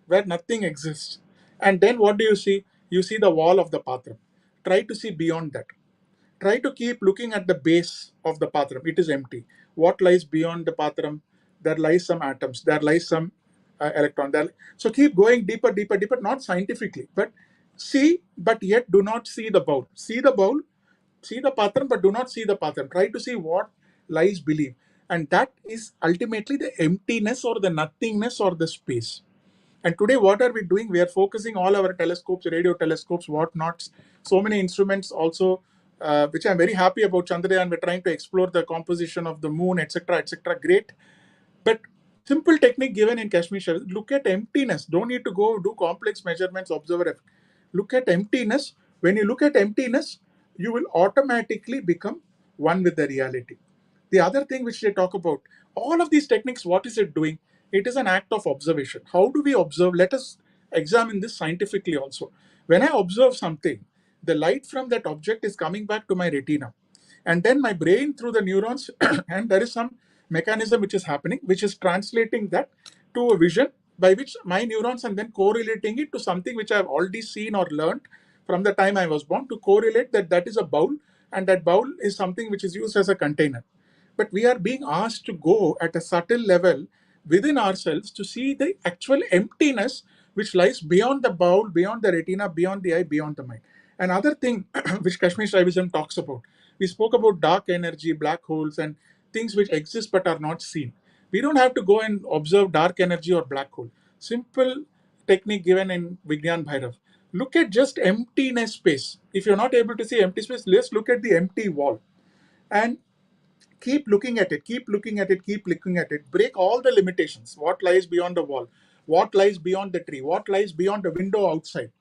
where nothing exists. And then what do you see? You see the wall of the patram. Try to see beyond that. try to keep looking at the base of the patram. It is empty. What lies beyond the patram? There lies some atoms. There lies some electron. So keep going deeper, deeper, deeper. Not scientifically, but see, but yet do not see the bowl. See the bowl, see the patram, but do not see the patram. Try to see what lies beneath, and that is ultimately the emptiness or the nothingness or the space. And today, what are we doing? We are focusing all our telescopes, radio telescopes, whatnots, so many instruments also, which I'm very happy about. Chandrayaan, we're trying to explore the composition of the moon, etc., etc. Great. But simple technique given in Kashmir Shaivism, look at emptiness. Don't need to go do complex measurements, observer effect. Look at emptiness. When you look at emptiness, you will automatically become one with the reality. The other thing which they talk about, all of these techniques, what is it doing? It is an act of observation. How do we observe? Let us examine this scientifically also. When I observe something, the light from that object is coming back to my retina. And then my brain through the neurons, and there is some mechanism which is happening, which is translating that to a vision by which my neurons and then correlating it to something which I have already seen or learned from the time I was born to correlate that that is a bowl, and that bowl is something which is used as a container. But we are being asked to go at a subtle level within ourselves to see the actual emptiness which lies beyond the bowl, beyond the retina, beyond the eye, beyond the mind. Another thing which Kashmir Shaivism talks about, we spoke about dark energy, black holes, and things which exist but are not seen. We don't have to go and observe dark energy or black hole. Simple technique given in Vigyan Bhairav. Look at just emptiness space. If you're not able to see empty space, let's look at the empty wall. And keep looking at it, keep looking at it, keep looking at it. Break all the limitations. What lies beyond the wall? What lies beyond the tree? What lies beyond the window outside?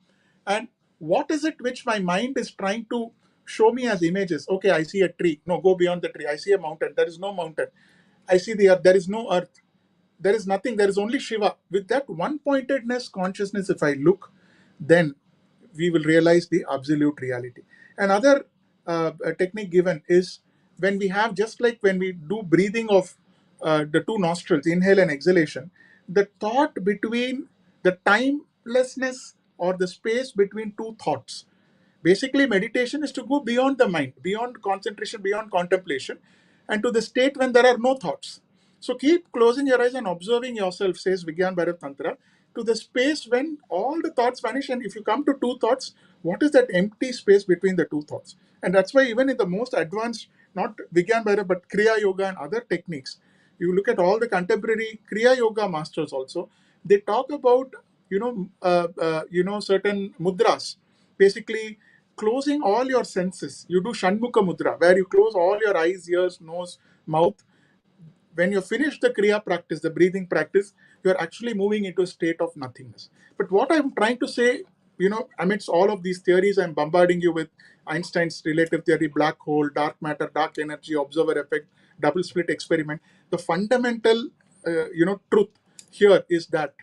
And what is it which my mind is trying to show me as images? Okay, I see a tree. No, go beyond the tree. I see a mountain. There is no mountain. I see the earth. There is no earth. There is nothing. There is only Shiva. With that one pointedness consciousness, if I look, then we will realize the absolute reality. Another technique given is when we have, just like when we do breathing of the two nostrils, inhale and exhalation, the thought between the timelessness or the space between two thoughts. Basically, meditation is to go beyond the mind, beyond concentration, beyond contemplation, and to the state when there are no thoughts. So keep closing your eyes and observing yourself, says Vigyan Bhairav Tantra, to the space when all the thoughts vanish. And if you come to two thoughts, what is that empty space between the two thoughts? And that's why even in the most advanced, not Vigyan Bhairav, but Kriya Yoga and other techniques, you look at all the contemporary Kriya Yoga masters also, they talk about, certain mudras, basically closing all your senses. You do Shanmukha Mudra, where you close all your eyes, ears, nose, mouth. When you finish the Kriya practice, the breathing practice, you are actually moving into a state of nothingness. But what I'm trying to say, amidst all of these theories, I'm bombarding you with Einstein's relative theory, black hole, dark matter, dark energy, observer effect, double slit experiment. The fundamental, truth here is that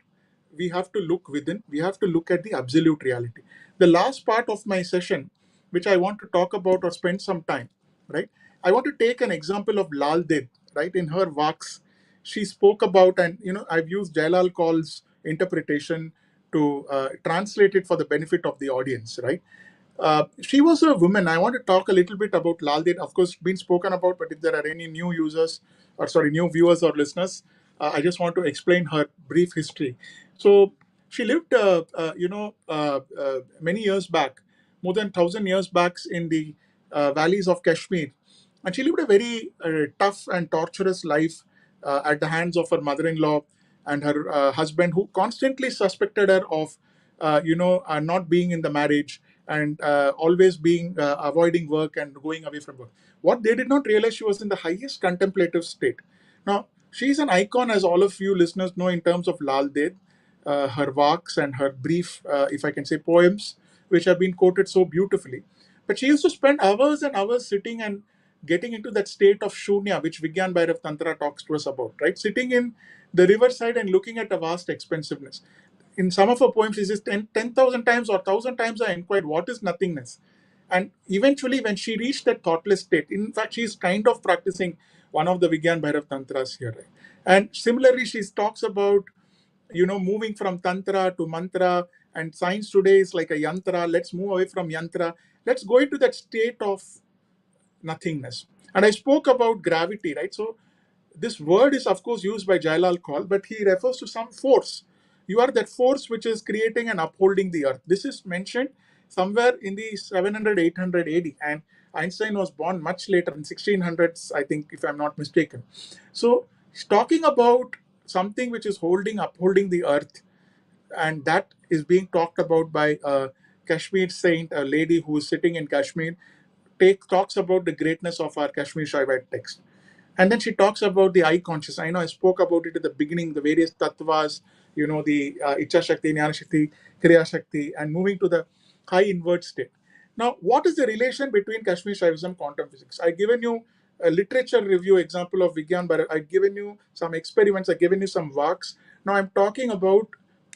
we have to look within, we have to look at the absolute reality. The last part of my session, which I want to talk about or spend some time, right? I want to take an example of Lal Ded, right? In her works, she spoke about, and I've used Jailal Kaul's interpretation to translate it for the benefit of the audience, right? She was a woman. I want to talk a little bit about Lal Ded. Of course, been spoken about, but if there are any new users, new viewers or listeners, I just want to explain her brief history. So she lived, many years back, more than 1,000 years back in the valleys of Kashmir. And she lived a very tough and torturous life at the hands of her mother-in-law and her husband, who constantly suspected her of, not being in the marriage and always being avoiding work and going away from work. What they did not realize, she was in the highest contemplative state. Now, she is an icon, as all of you listeners know, in terms of Lal Ded, her works and her brief, if I can say, poems, which have been quoted so beautifully. But she used to spend hours and hours sitting and getting into that state of shunya, which Vigyan Bhairav Tantra talks to us about, right? Sitting in the riverside and looking at a vast expansiveness. In some of her poems, she says 10,000 times or 1,000 times I inquired, what is nothingness? And eventually, when she reached that thoughtless state, in fact, she's kind of practicing one of the Vigyan Bhairav Tantras here. Right? And similarly, she talks about, moving from Tantra to Mantra, and science today is like a Yantra. Let's move away from Yantra. Let's go into that state of nothingness. And I spoke about gravity, right? So this word is of course used by Jailal Kaul, but he refers to some force. You are that force which is creating and upholding the earth. This is mentioned somewhere in the 700, 800 AD, and Einstein was born much later in 1600s, I think, if I'm not mistaken. So he's talking about something which is upholding the earth, and that is being talked about by a Kashmir saint, a lady who is sitting in Kashmir, talks about the greatness of our Kashmir Shaivite text. And then she talks about the I conscious. I know I spoke about it at the beginning, the various tattvas, the Icha Shakti, Jnana Shakti, Kriya Shakti, and moving to the high invert state. Now, what is the relation between Kashmir Shaivism and quantum physics? I've given you a literature review example of Vigyan Bharat. I've given you some experiments. I've given you some works. Now, I'm talking about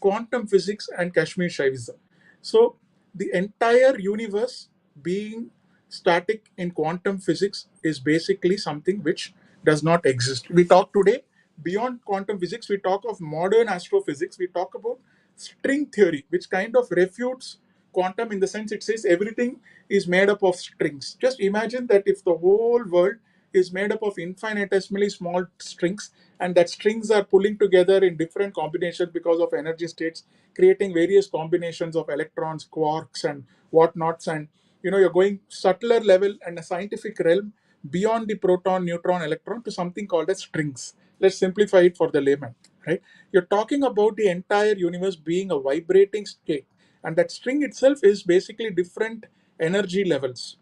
quantum physics and Kashmir Shaivism. So, the entire universe being static in quantum physics is basically something which does not exist. We talk today beyond quantum physics, we talk of modern astrophysics, we talk about string theory, which kind of refutes quantum in the sense it says everything is made up of strings. Just imagine that if the whole world is made up of infinitesimally small strings, and that strings are pulling together in different combinations because of energy states, creating various combinations of electrons, quarks, and whatnots, and you're going subtler level and a scientific realm beyond the proton, neutron, electron to something called as strings. Let's simplify it for the layman, right? You're talking about the entire universe being a vibrating state, and that string itself is basically different energy levels.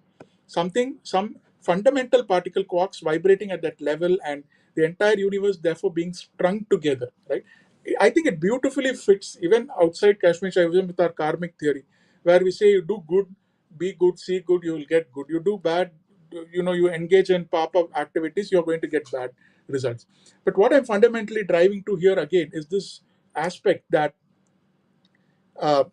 Some fundamental particle quarks vibrating at that level, and the entire universe therefore being strung together, right? I think it beautifully fits even outside Kashmir Shaivism with our karmic theory, where we say you do good, be good, see good, you will get good. You do bad, you engage in papa activities, you're going to get bad results. But what I'm fundamentally driving to here again is this aspect that uh,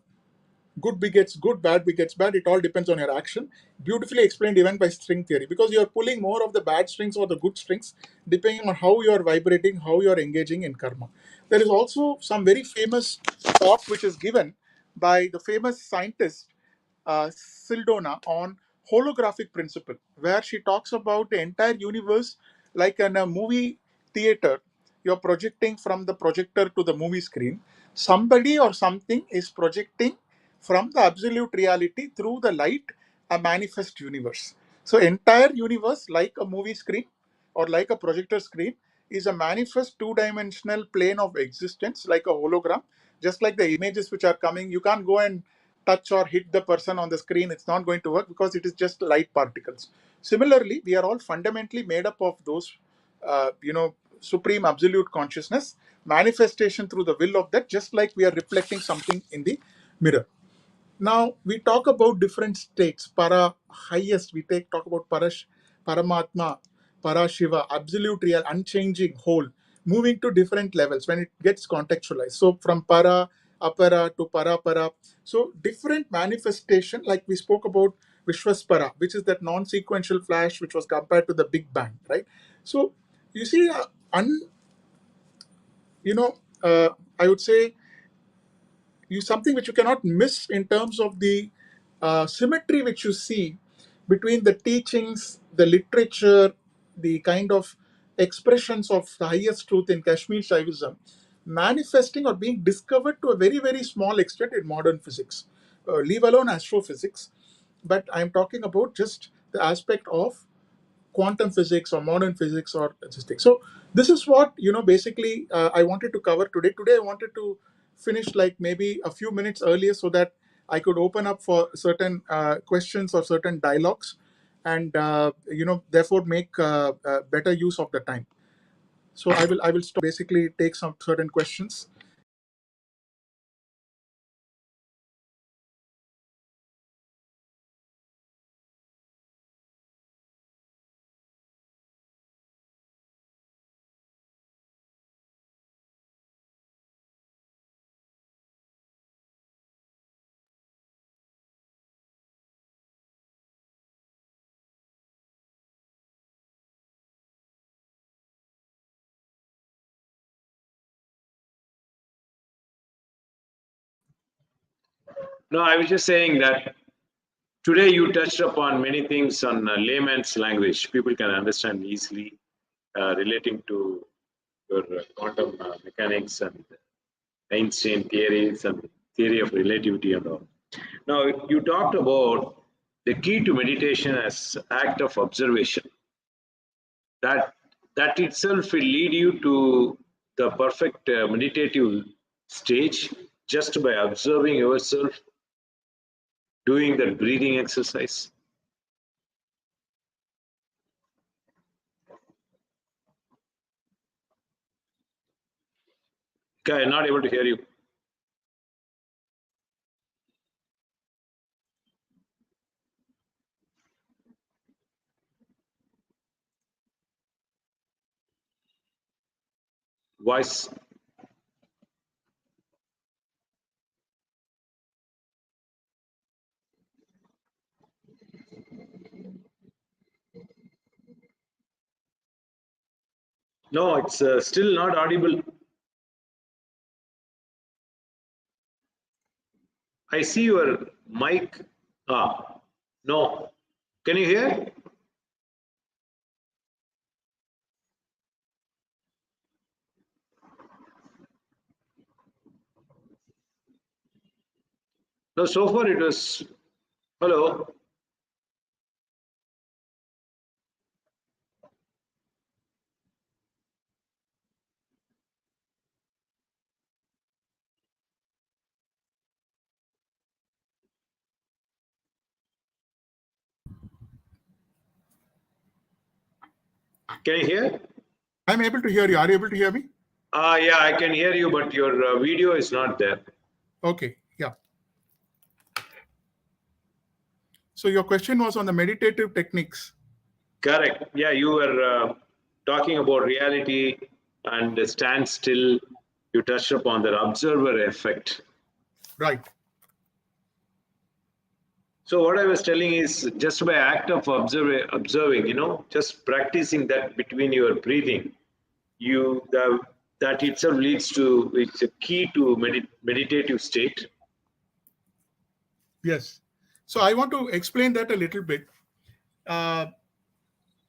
good begets good, bad begets bad. It all depends on your action. Beautifully explained even by string theory, because you are pulling more of the bad strings or the good strings depending on how you are vibrating, how you are engaging in karma. There is also some very famous talk which is given by the famous scientist Sildona on holographic principle, where she talks about the entire universe like in a movie theater. You're projecting from the projector to the movie screen. Somebody or something is projecting from the absolute reality through the light a manifest universe. So entire universe, like a movie screen or like a projector screen, is a manifest two-dimensional plane of existence, like a hologram. Just like the images which are coming, you can't go and touch or hit the person on the screen. It's not going to work because it is just light particles. Similarly, we are all fundamentally made up of those supreme absolute consciousness manifestation through the will of that, just like we are reflecting something in the mirror. Now we talk about different states. Para, highest, we talk about Paramatma, Parashiva, absolute real, unchanging, whole, moving to different levels when it gets contextualized. So from Para, Apara to Para. So different manifestation, like we spoke about Vishwaspara, which is that non-sequential flash which was compared to the Big Bang, right? So you see, you know, I would say something which you cannot miss in terms of the symmetry which you see between the teachings, the literature, the kind of expressions of the highest truth in Kashmir Shaivism, manifesting or being discovered to a very, very small extent in modern physics. Leave alone astrophysics, but I'm talking about just the aspect of quantum physics or modern physics or statistics. So this is what basically I wanted to cover today. Today I wanted to finish like maybe a few minutes earlier so that I could open up for certain questions or certain dialogues, and therefore make better use of the time. So I will stop, basically take some certain questions. No, I was just saying that Today you touched upon many things on layman's language. People can understand easily, relating to your quantum mechanics and Einstein theories and theory of relativity and all. Now you talked about the key to meditation as act of observation. That itself will lead you to the perfect meditative stage just by observing yourself doing that breathing exercise. Okay, I'm not able to hear you. Voice. No, it's still not audible. I see your mic. No. Can you hear? No, so far it was. Hello. Can you hear? I'm able to hear you. Are you able to hear me? Yeah, I can hear you, but your video is not there. Okay, yeah. So your question was on the meditative techniques. Correct. Yeah, you were talking about reality and stand still. You touched upon the observer effect. Right. So what I was telling is just by act of observing, just practicing that between your breathing, that itself leads to, it's a key to meditative state. Yes. So I want to explain that a little bit.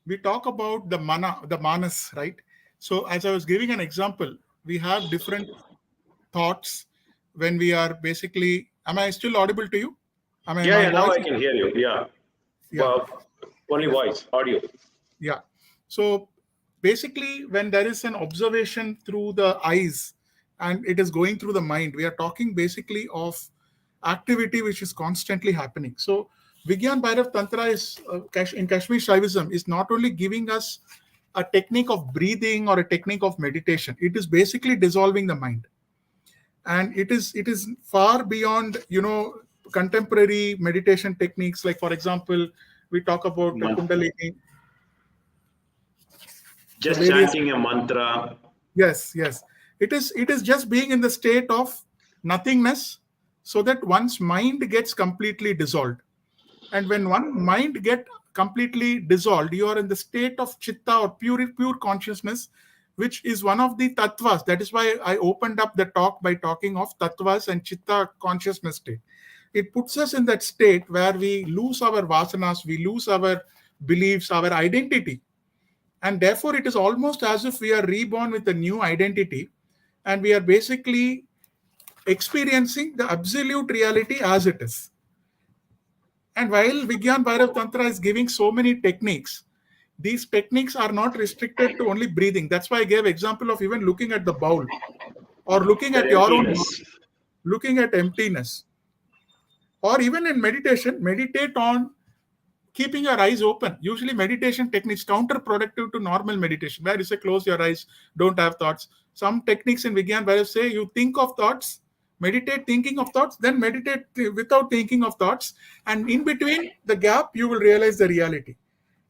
We talk about the manas, right? So as I was giving an example, we have different thoughts when we are basically. Am I still audible to you? My Yeah, now voice? I can hear you. Yeah. Yeah. Well, only voice, audio. Yeah. So basically, when there is an observation through the eyes and it is going through the mind, we are talking basically of activity which is constantly happening. So Vigyan Bhairav Tantra is in Kashmir Shaivism is not only giving us a technique of breathing or a technique of meditation. It is basically dissolving the mind, and it is far beyond contemporary meditation techniques. Like for example, we talk about Kundalini, the Just various. chanting a mantra. Yes, yes. It is just being in the state of nothingness, so that one's mind gets completely dissolved. And when one mind get completely dissolved, you are in the state of chitta or pure consciousness, which is one of the tattvas. That is why I opened up the talk by talking of tattvas and chitta consciousness state. It puts us in that state where we lose our vasanas, we lose our beliefs, our identity, and therefore it is almost as if we are reborn with a new identity, and we are basically experiencing the absolute reality as it is. And while Vigyan Bhairav Tantra is giving so many techniques, these techniques are not restricted to only breathing. That's why I gave example of even looking at the bowl, or looking That at your own emptiness. mind, looking at emptiness, or even in meditation, meditate on keeping your eyes open. Usually meditation techniques counterproductive to normal meditation, where you say close your eyes, don't have thoughts. Some techniques in Vigyan where you say you think of thoughts, meditate thinking of thoughts, then meditate without thinking of thoughts, and in between the gap you will realize the reality.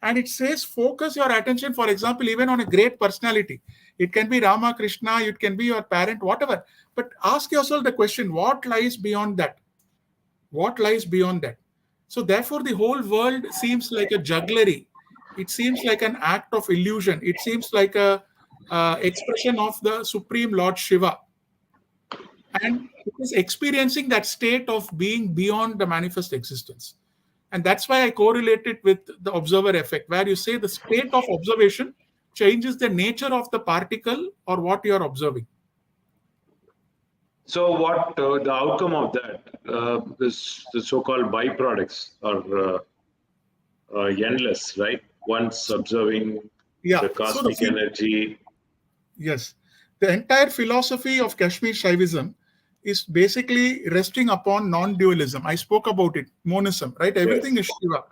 And it says focus your attention, for example, even on a great personality. It can be Rama, Krishna, it can be your parent, whatever, but ask yourself the question, what lies beyond that? What lies beyond that? So therefore the whole world seems like a jugglery. It seems like an act of illusion. It seems like a expression of the supreme Lord Shiva, and it is experiencing that state of being beyond the manifest existence. And that's why I correlate it with the observer effect, where you say the state of observation changes the nature of the particle or what you are observing. So what the outcome of that is the so-called byproducts are endless, right? Once observing Yeah. the So the cosmic energy. yes, the entire philosophy of Kashmir Shaivism is basically resting upon non-dualism. I spoke about it, monism, right? Everything Yes. is Shiva.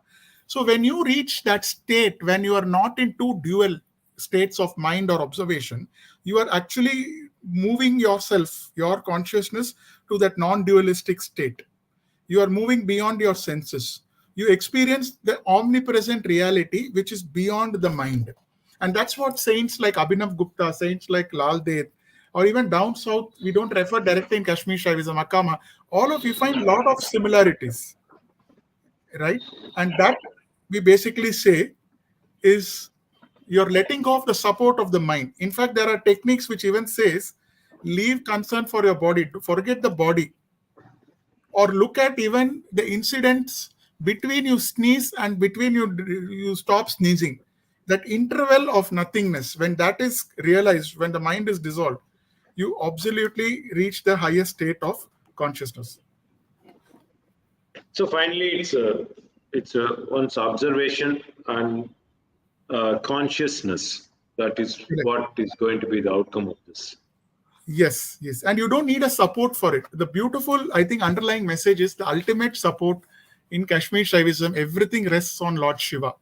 So when you reach that state, when you are not in two dual states of mind or observation, you are actually moving yourself, your consciousness, to that non-dualistic state. You are moving beyond your senses. You experience the omnipresent reality which is beyond the mind. And that's what saints like Abhinav Gupta, saints like Lal Ded, or even down south, we don't refer directly in Kashmir Shaivism, Akama, all of you find a lot of similarities, right? And that we basically say is you're letting go of the support of the mind. In fact, there are techniques which even says leave concern for your body, to forget the body, or look at even the incidents between you sneeze and between you stop sneezing, that interval of nothingness, when that is realized, when the mind is dissolved, you absolutely reach the highest state of consciousness. So finally, it's a one's observation and consciousness that is Correct. what is going to be the outcome of this. Yes, and you don't need a support for it. The beautiful, I think, underlying message is the ultimate support in Kashmir Shaivism. Everything rests on Lord Shiva.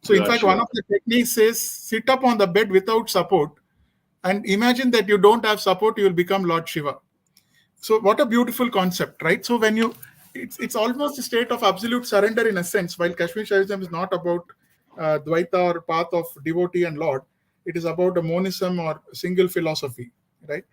So, in Lord fact, one Shiva. of the techniques says sit up on the bed without support and imagine that you don't have support, you will become Lord Shiva. So, what a beautiful concept, right? So, when you, it's almost a state of absolute surrender in a sense. While Kashmir Shaivism is not about Dvaita or path of devotee and Lord, it is about a monism or single philosophy, right?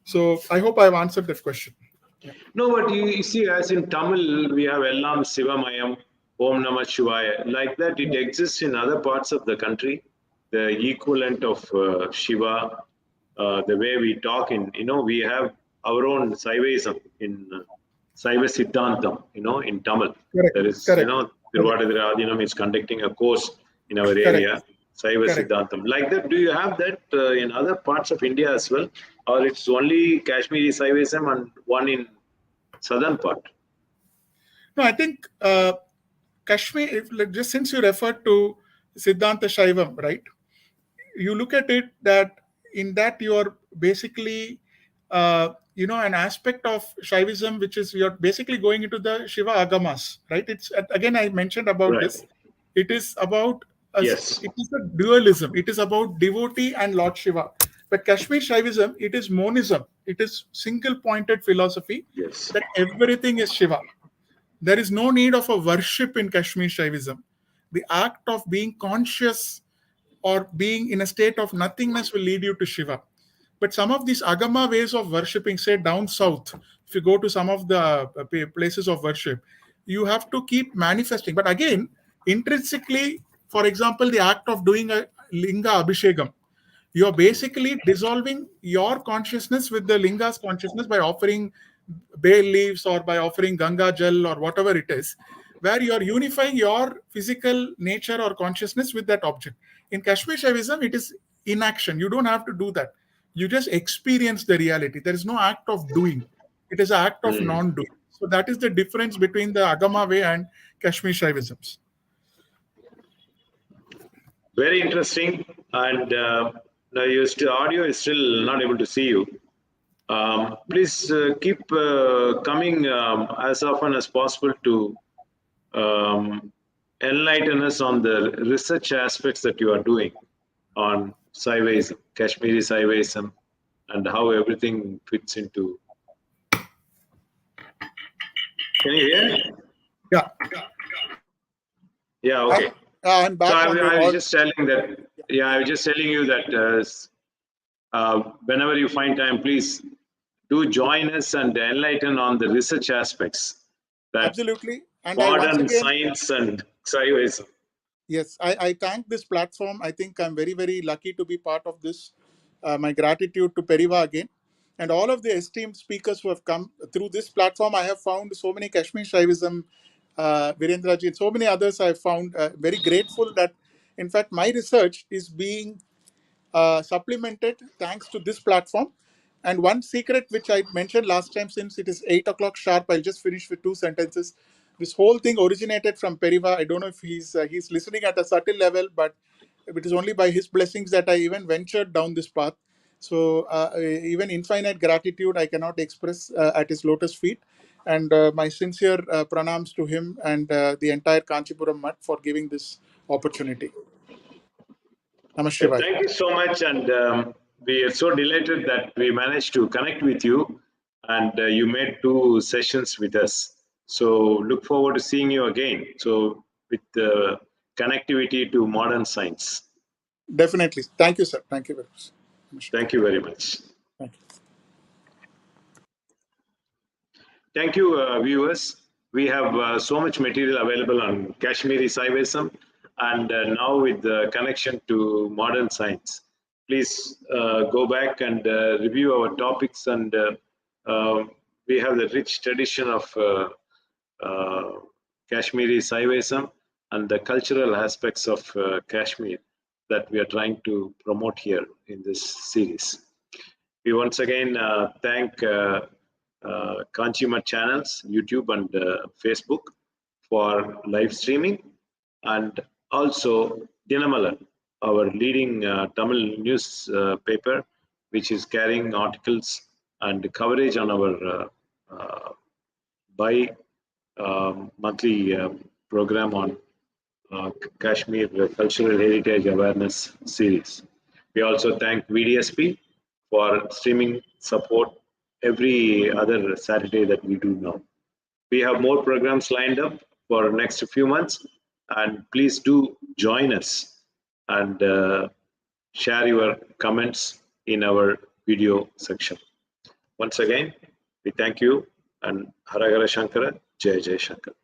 So I hope I've answered that question. Yeah. No, but you see, as in Tamil, we have Ellam Sivamayam, Om Namah Shivaya. Like that, it Yeah. exists in other parts of the country. The equivalent of Shiva, the way we talk in, we have our own Saivism in Saiva Siddhantam, in Tamil. Correct. There is, Correct. Correct. Tiruvadadira Adinam is conducting a course in our Correct. area, Saiva Correct. Siddhantam. Like that, do you have that in other parts of India as well? Or it's only Kashmiri Saivism and one in southern part? No, I think Kashmir, like, just since you referred to Siddhanta Shaivam, right? You look at it that in that you are basically, an aspect of Shaivism, which is you're basically going into the Shiva Agamas, right? It's again, I mentioned about Right. this. It is about Yes. it is a dualism. It is about devotee and Lord Shiva. But Kashmir Shaivism, it is monism. It is single-pointed philosophy Yes. that everything is Shiva. There is no need of a worship in Kashmir Shaivism. The act of being conscious or being in a state of nothingness will lead you to Shiva. But some of these Agama ways of worshipping, say down south, if you go to some of the places of worship, you have to keep manifesting. But again, intrinsically, for example, the act of doing a Linga Abhishekam, you're basically dissolving your consciousness with the linga's consciousness by offering bay leaves or by offering ganga jal or whatever it is, where you're unifying your physical nature or consciousness with that object. In Kashmir Shaivism, it is inaction. You don't have to do that. You just experience the reality. There is no act of doing. It is an act of Mm. non-doing. So that is the difference between the Agama way and Kashmir Shaivisms. Very interesting. And the audio is still not able to see you. Please keep coming as often as possible to enlighten us on the research aspects that you are doing on Saivism, Kashmiri Saivism, and how everything fits into. Can you hear? Yeah. Yeah, okay. I'm So back on I was the just telling that, I was just telling you that whenever you find time, please do join us and enlighten on the research aspects that absolutely. And I once modern again, science and Saivism. yes, I thank this platform. I think I'm very, very lucky to be part of this. My gratitude to Periva again. And all of the esteemed speakers who have come through this platform. I have found so many Kashmir Shaivism Virendra ji, and so many others I found very grateful that, in fact, my research is being supplemented thanks to this platform. And one secret which I mentioned last time, since it is 8 o'clock sharp, I'll just finish with 2 sentences. This whole thing originated from Periva. I don't know if he's listening at a subtle level, but it is only by his blessings that I even ventured down this path. So even infinite gratitude I cannot express at his lotus feet. And my sincere pranams to him and the entire Kanchipuram Mutt for giving this opportunity. Namaste. Thank you so much, and we are so delighted that we managed to connect with you, and you made 2 sessions with us. So look forward to seeing you again. So with connectivity to modern science. Definitely. Thank you, sir. Thank you very much. Thank you very much. Thank you. Thank you, viewers. We have so much material available on Kashmir Shaivism, and now with the connection to modern science. Please go back and review our topics, and we have the rich tradition of Kashmiri Shaivism and the cultural aspects of Kashmir that we are trying to promote here in this series. We once again thank consumer channels, YouTube and Facebook for live streaming, and also Dinamalan, our leading Tamil news paper, which is carrying articles and coverage on our monthly program on Kashmir Cultural Heritage Awareness Series. We also thank VDSP for streaming support every other Saturday that we do now. We have more programs lined up for next few months, and please do join us and share your comments in our video section. Once again, we thank you, and Haragara Shankara, Jai Jai Shankara.